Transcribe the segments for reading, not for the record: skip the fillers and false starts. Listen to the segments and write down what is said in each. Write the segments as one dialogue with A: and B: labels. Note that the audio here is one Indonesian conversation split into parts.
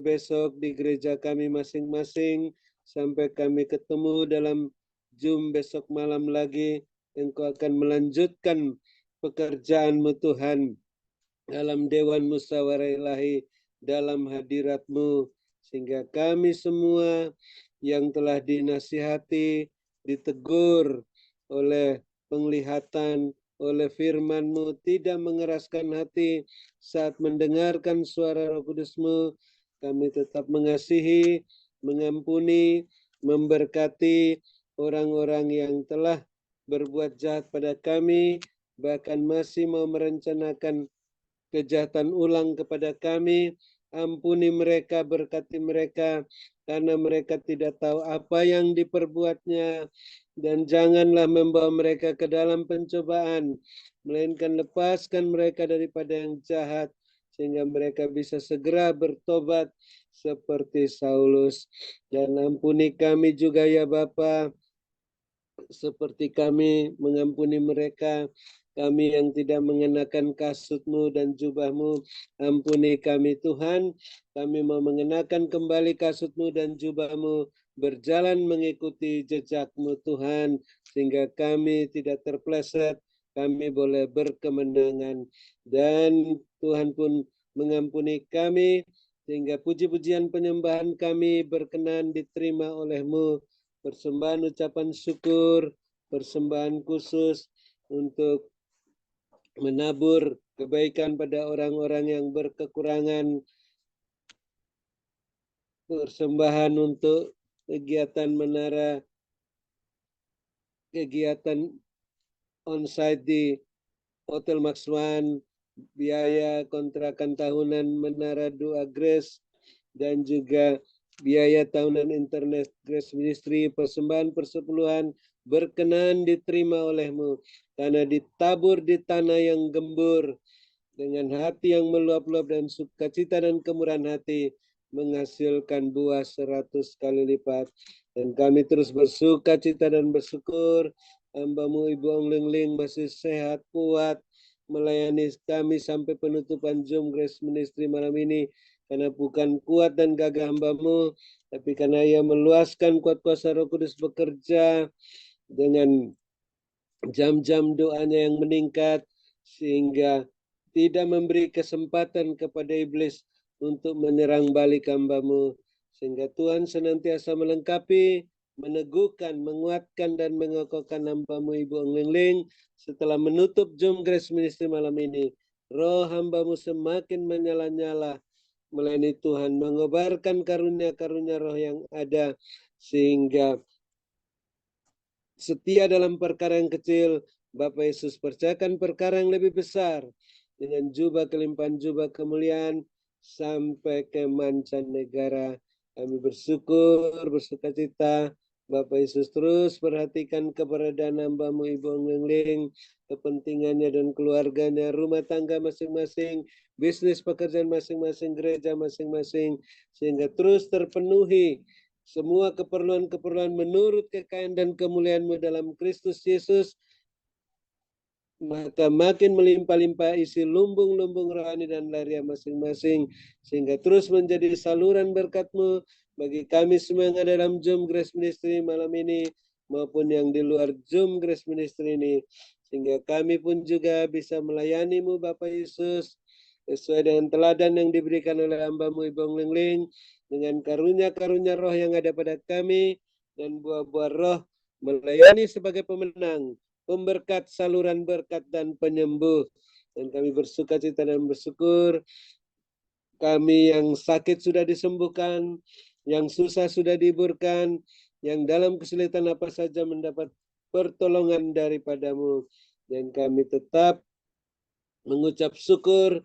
A: besok di gereja kami masing-masing, sampai kami ketemu dalam Zoom besok malam lagi. Engkau akan melanjutkan pekerjaan-Mu Tuhan dalam Dewan Musyawarah Ilahi, dalam hadirat-Mu, sehingga kami semua yang telah dinasihati, ditegur oleh penglihatan, oleh firman-Mu, tidak mengeraskan hati saat mendengarkan suara Roh Kudus-Mu. Kami tetap mengasihi, mengampuni, memberkati orang-orang yang telah berbuat jahat pada kami, bahkan masih mau merencanakan kejahatan ulang kepada kami. Ampuni mereka, berkati mereka, karena mereka tidak tahu apa yang diperbuatnya. Dan janganlah membawa mereka ke dalam pencobaan, melainkan lepaskan mereka daripada yang jahat, sehingga mereka bisa segera bertobat seperti Saulus. Dan ampuni kami juga ya Bapa, seperti kami mengampuni mereka, kami yang tidak mengenakan kasut-Mu dan jubah-Mu. Ampuni kami Tuhan, kami mau mengenakan kembali kasut-Mu dan jubah-Mu, berjalan mengikuti jejak-Mu Tuhan, sehingga kami tidak terpleset, kami boleh berkemenangan. Dan Tuhan pun mengampuni kami, sehingga puji-pujian penyembahan kami berkenan diterima oleh-Mu. Persembahan ucapan syukur, persembahan khusus untuk menabur kebaikan pada orang-orang yang berkekurangan, persembahan untuk kegiatan menara, kegiatan onsite di Hotel Max One, biaya kontrakan tahunan Menara Doa Grace, dan juga biaya tahunan Internet Grace Ministry, persembahan persepuluhan berkenan diterima oleh-Mu, karena ditabur di tanah yang gembur, dengan hati yang meluap-luap dan sukacita dan kemurahan hati, menghasilkan buah 100 kali lipat. Dan kami terus bersukacita dan bersyukur, hamba-Mu Ibu Ong Ling Ling masih sehat, kuat, melayani kami sampai penutupan Zoom Grace Ministry malam ini, karena bukan kuat dan gagah hamba-Mu, tapi karena Ia meluaskan kuat kuasa Roh Kudus bekerja dengan jam-jam doanya yang meningkat, sehingga tidak memberi kesempatan kepada iblis untuk menyerang balik hamba-Mu, sehingga Tuhan senantiasa melengkapi, meneguhkan, menguatkan, dan mengokohkan hamba-Mu Ibu Ong Ling Ling. Setelah menutup Zoom Grace Ministry malam ini, roh hamba-Mu semakin menyala-nyala melayani Tuhan, mengobarkan karunia-karunia roh yang ada, sehingga setia dalam perkara yang kecil, Bapak Yesus percayakan perkara yang lebih besar, dengan jubah kelimpahan, jubah kemuliaan, sampai ke mancanegara. Kami bersyukur, bersukacita. Bapak Yesus terus perhatikan keberadaan hamba-Mu Ibu Ong Ling Ling, kepentingannya dan keluarganya, rumah tangga masing-masing, bisnis pekerjaan masing-masing, gereja masing-masing, sehingga terus terpenuhi semua keperluan-keperluan menurut kekayaan dan kemuliaan-Mu dalam Kristus Yesus, maka makin melimpah-limpah isi lumbung-lumbung rohani dan lahiriah masing-masing, sehingga terus menjadi saluran berkat-Mu bagi kami semua yang ada dalam Zoom Grace Ministry malam ini, maupun yang di luar Zoom Grace Ministry ini, sehingga kami pun juga bisa melayani-Mu Bapak Yesus, sesuai dengan teladan yang diberikan oleh hamba-Mu Ibu Ong Ling Ling, dengan karunia-karunia roh yang ada pada kami, dan buah-buah roh melayani sebagai pemenang, pemberkat, saluran berkat, dan penyembuh. Dan kami bersukacita dan bersyukur, kami yang sakit sudah disembuhkan, yang susah sudah dihiburkan, yang dalam kesulitan apa saja mendapat pertolongan daripada-Mu. Dan kami tetap mengucap syukur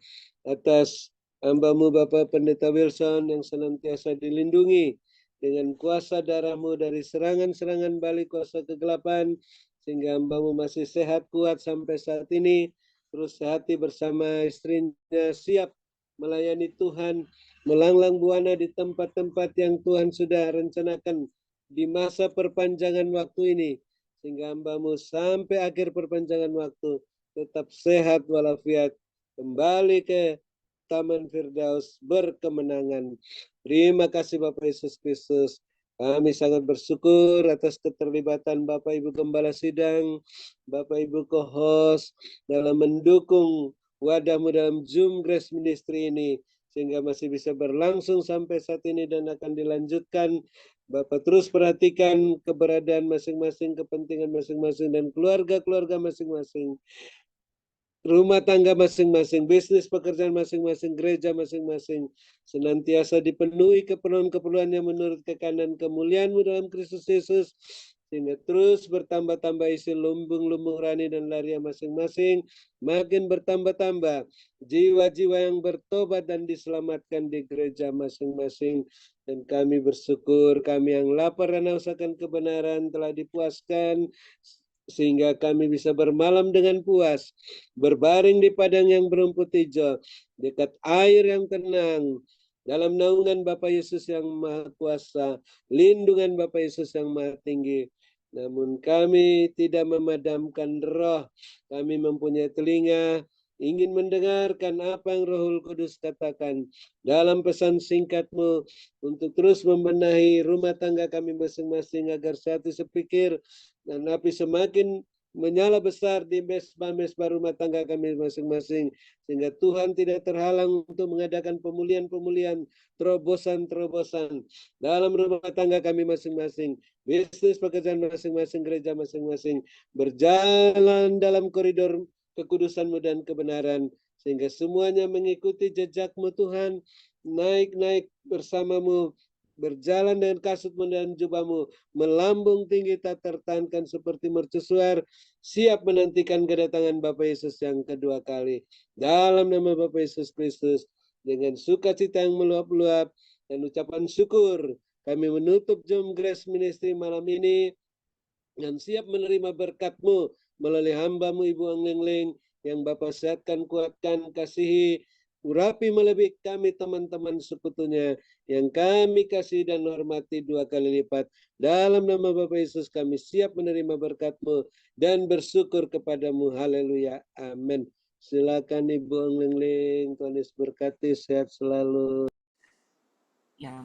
A: atas hamba-Mu Bapak Pendeta Wilson yang senantiasa dilindungi dengan kuasa darah-Mu dari serangan-serangan balik kuasa kegelapan, sehingga hamba-Mu masih sehat kuat sampai saat ini, terus sehati bersama istrinya siap melayani Tuhan, melanglang buana di tempat-tempat yang Tuhan sudah rencanakan di masa perpanjangan waktu ini, sehingga hamba-Mu sampai akhir perpanjangan waktu tetap sehat walafiat, kembali ke Taman Firdaus berkemenangan. Terima kasih Bapak Yesus Kristus. Kami sangat bersyukur atas keterlibatan Bapak Ibu Gembala Sidang, Bapak Ibu co-host dalam mendukung wadahmu dalam Zoom Grace Ministry ini, sehingga masih bisa berlangsung sampai saat ini dan akan dilanjutkan. Bapak terus perhatikan keberadaan masing-masing, kepentingan masing-masing, dan keluarga-keluarga masing-masing, rumah tangga masing-masing, bisnis pekerjaan masing-masing, gereja masing-masing, senantiasa dipenuhi keperluan-keperluannya menurut kekayaan kemuliaan-Mu dalam Kristus Yesus, sehingga terus bertambah-tambah isi lumbung-lumbung rani dan laria masing-masing, makin bertambah-tambah jiwa-jiwa yang bertobat dan diselamatkan di gereja masing-masing. Dan kami bersyukur, kami yang lapar dan haus akan kebenaran telah dipuaskan, sehingga kami bisa bermalam dengan puas, berbaring di padang yang berumput hijau, dekat air yang tenang, dalam naungan Bapa Yesus yang Maha Kuasa, lindungan Bapa Yesus yang Maha Tinggi. Namun kami tidak memadamkan roh, kami mempunyai telinga, ingin mendengarkan apa yang Rohul Kudus katakan dalam pesan singkat-Mu untuk terus membenahi rumah tangga kami masing-masing agar satu sepikir dan api semakin menyala besar di mesbah-mesbah rumah tangga kami masing-masing, sehingga Tuhan tidak terhalang untuk mengadakan pemulihan-pemulihan, terobosan-terobosan dalam rumah tangga kami masing-masing, bisnis pekerjaan masing-masing, gereja masing-masing, berjalan dalam koridor kekudusan-Mu dan kebenaran, sehingga semuanya mengikuti jejak-Mu Tuhan, naik-naik bersama-Mu, berjalan dengan kasut-Mu dan jubah-Mu, melambung tinggi tak tertahankan seperti mercusuar, siap menantikan kedatangan Bapa Yesus yang kedua kali. Dalam nama Bapa Yesus Kristus, dengan sukacita yang meluap-luap dan ucapan syukur, kami menutup Zoom Grace Ministry malam ini dan siap menerima berkat-Mu melalui hamba-Mu Ibu Angleng yang Bapak sehatkan, kuatkan, kasihi, urapi melebihi kami teman-teman sekutunya yang kami kasih dan hormati 2 kali lipat. Dalam nama Bapa Yesus kami siap menerima berkat-Mu dan bersyukur kepada-Mu. Haleluya. Amin. Silakan Ibu Angleng, Tuhan Yesus berkati, sehat selalu.
B: Ya,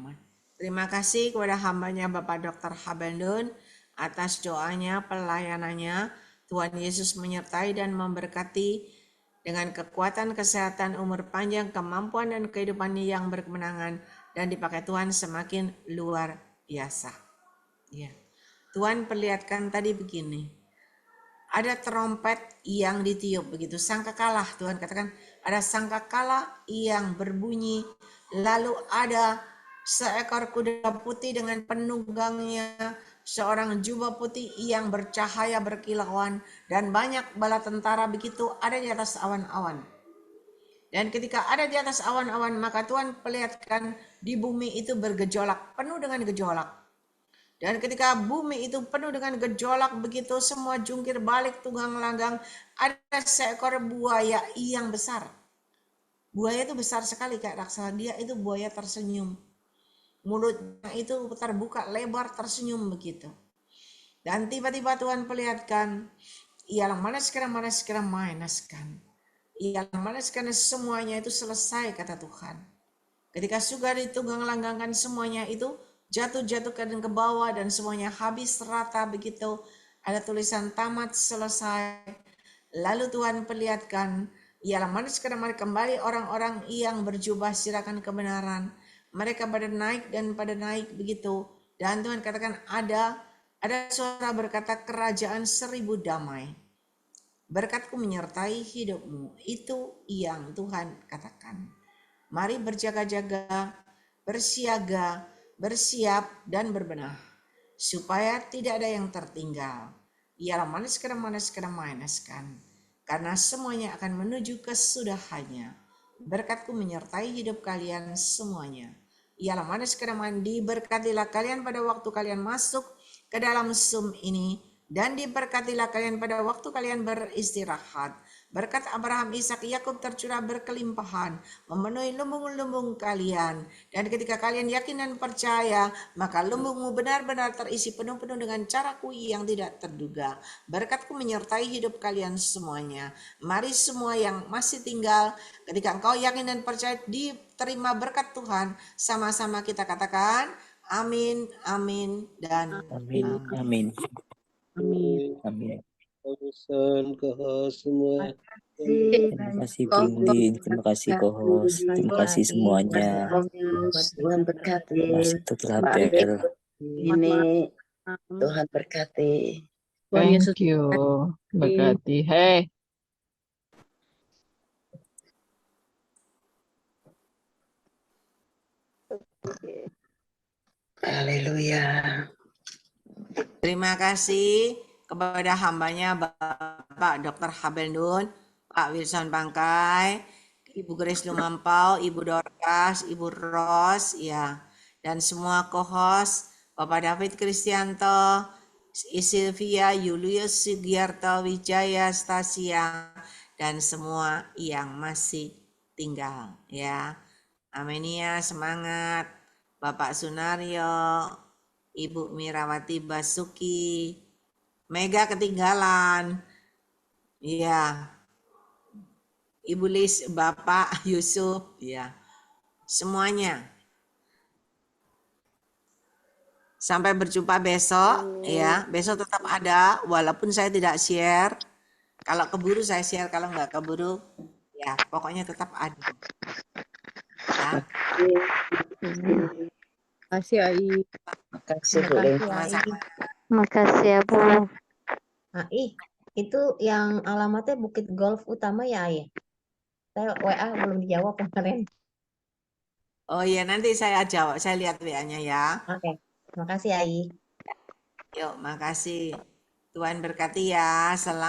B: terima kasih kepada hambanya Bapak Dr. Habendun atas doanya, pelayanannya. Tuhan Yesus menyertai dan memberkati dengan kekuatan, kesehatan, umur panjang, kemampuan dan kehidupan yang berkemenangan, dan dipakai Tuhan semakin luar biasa. Ya. Tuhan perlihatkan tadi begini, ada trompet yang ditiup begitu, sangkakala. Tuhan katakan ada sangkakala yang berbunyi, lalu ada seekor kuda putih dengan penunggangnya seorang jubah putih yang bercahaya berkilauan, dan banyak bala tentara begitu ada di atas awan-awan. Dan ketika ada di atas awan-awan, maka Tuhan perlihatkan di bumi itu bergejolak, penuh dengan gejolak. Dan ketika bumi itu penuh dengan gejolak begitu, semua jungkir balik, tunggang langgang, ada seekor buaya yang besar. Buaya itu besar sekali kayak raksasa, dia itu buaya tersenyum. Mulutnya itu terbuka lebar tersenyum begitu. Dan tiba-tiba Tuhan perlihatkan, ialah manaskan, ialah manaskan semuanya itu selesai, kata Tuhan. Ketika sudah ditunggang langgangkan semuanya itu jatuh-jatuhkan ke bawah dan semuanya habis rata begitu, ada tulisan tamat, selesai. Lalu Tuhan perlihatkan, ialah manaskan kembali orang-orang yang berjubah sirakan kebenaran. Mereka pada naik dan pada naik begitu. Dan Tuhan katakan ada suara berkata, kerajaan 1000 damai. Berkat-Ku menyertai hidupmu. Itu yang Tuhan katakan. Mari berjaga-jaga, bersiaga, bersiap dan berbenah, supaya tidak ada yang tertinggal. Ialah manaskan, karena semuanya akan menuju kesudahannya. Berkat-Ku menyertai hidup kalian semuanya. Ialah manaskan, diberkatilah kalian pada waktu kalian masuk ke dalam Zoom ini, dan diberkatilah kalian pada waktu kalian beristirahat. Berkat Abraham, Ishak, Yakub tercurah berkelimpahan, memenuhi lumbung-lumbung kalian. Dan ketika kalian yakin dan percaya, maka lumbungmu benar-benar terisi penuh-penuh dengan caraku yang tidak terduga. Berkatku menyertai hidup kalian semuanya. Mari semua yang masih tinggal, ketika engkau yakin dan percaya diterima berkat Tuhan, sama-sama kita katakan, amin, amin, dan
C: Amin.
B: amin.
C: Amin. Amin.
A: Urusan ke semua.
C: Terima kasih Bindi, terima kasih co-host, terima kasih semuanya.
D: Tuhan berkati.
C: Terima kasih Dr. Abel.
D: Ini Tuhan berkati.
E: Thank you. Berkati. Hey.
D: Haleluya.
B: Terima kasih kepada hambanya Bapak Dr. Habendun, Pak Wilson Bangkai, Ibu Grace Lumampau, Ibu Dorcas, Ibu Ros, ya, dan semua co-host, Bapak David Kristianto, Sylvia, Julius Sugiarto, Wijaya, Stasia, dan semua yang masih tinggal, ya. Aminia, semangat. Bapak Sunario, Ibu Mirawati Basuki, Mega ketinggalan, iya, Ibu Lis, Bapak Yusuf, ya, semuanya. Sampai berjumpa besok, ya. Besok tetap ada, walaupun saya tidak share. Kalau keburu saya share, kalau nggak keburu, ya, pokoknya tetap ada. Ya.
E: Makasih Ai.
D: Makasih Bu Lin.
B: Sama-sama.
F: Makasih ya Bu.
G: Itu yang alamatnya Bukit Golf Utama ya, Ai? Saya WA belum dijawab kemarin.
B: Oh iya, nanti saya jawab, saya lihat WA-nya ya.
G: Oke, makasih Ai.
B: Yuk, makasih. Tuhan berkati ya. Selamat.